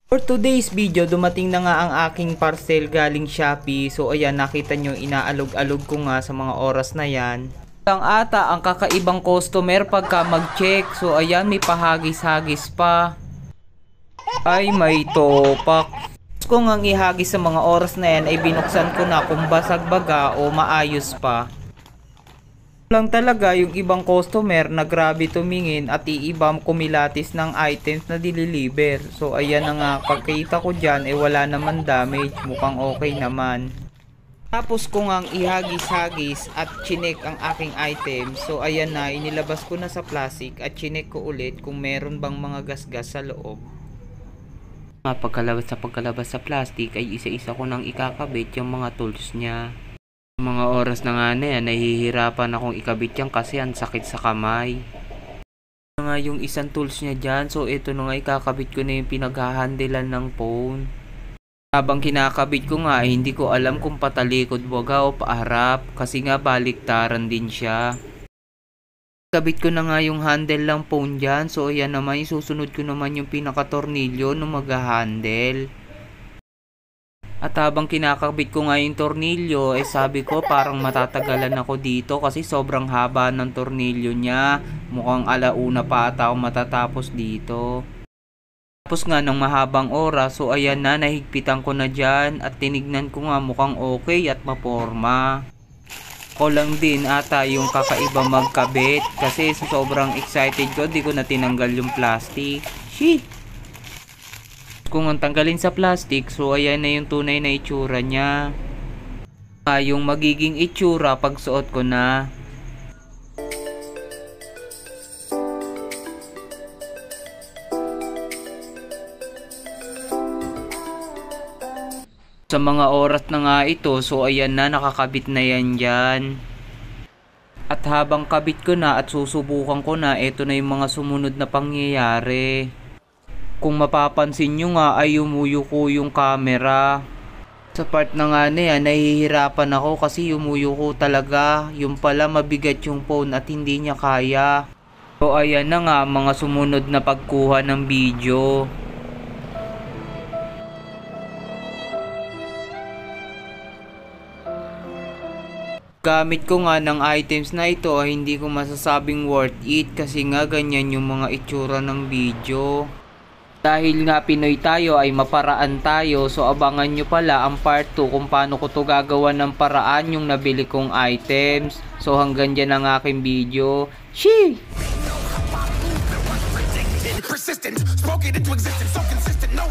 For today's video, dumating na nga ang aking parcel galing Shopee. So ayan, nakita nyo, inaalog-alog ko nga sa mga oras na yan. Ang ata ang kakaibang customer pagka mag-check. So ayan, may pahagis-hagis pa. Ay, may topak. Kung ang ihagis sa mga oras na yan ay binuksan ko na kung basag baga o maayos pa. Lang talaga yung ibang customer na grabe tumingin at iibang kumilatis ng items na dililiver. So ayan na nga, pagkita ko dyan wala naman damage, mukhang okay naman. Tapos kung ang ihagis-hagis at chinek ang aking items, so ayan na, inilabas ko na sa plastic at chinek ko ulit kung meron bang mga gasgas sa loob. Pagkalabas sa plastic ay isa-isa ko nang ikakabit yung mga tools niya. Mga oras na nga na yan, nahihirapan akong ikabit yan kasi ang sakit sa kamay. Ito nga yung isang tools niya dyan, so ito na nga ikakabit ko na yung pinaghahandelan ng phone. Habang kinakabit ko nga, hindi ko alam kung patalikod baga o paharap kasi nga baliktaran din siya. Kabit ko na nga yung handle ng phone dyan, so ayan naman, isusunod ko naman yung pinakatornilyo ng mag-handle. At habang kinakabit ko nga yung tornilyo, sabi ko parang matatagalan ako dito kasi sobrang haba ng tornilyo niya. Mukhang alauna pa ata ako matatapos dito. Tapos nga ng mahabang oras, so ayan na, nahigpitan ko na dyan at tinignan ko nga mukhang okay at maporma. Ako lang din ata yung kakaiba magkabit kasi sobrang excited ko, di ko na tinanggal yung plastic. Shit! Kung ang tanggalin sa plastic, so ayan na yung tunay na itsura niya. Yung magiging itsura pag suot ko na. Sa mga oras na nga ito, so ayan na, nakakabit na yan dyan. At habang kabit ko na at susubukan ko na, ito na yung mga sumunod na pangyayari. Kung mapapansin nyo nga ay yumuyuko yung camera. Sa part na nga na yan, nahihirapan ako kasi yumuyuko talaga. Yung pala mabigat yung phone at hindi niya kaya. So ayan na nga, mga sumunod na pagkuha ng video. Gamit ko nga ng items na ito ay hindi ko masasabing worth it kasi nga ganyan yung mga itsura ng video. Dahil nga Pinoy tayo ay maparaan tayo, so abangan nyo pala ang part 2 kung paano ko to gagawa ng paraan yung nabili kong items. So hanggang dyan ang aking video. Shee! Persistent, spoke it into existence, so consistent, no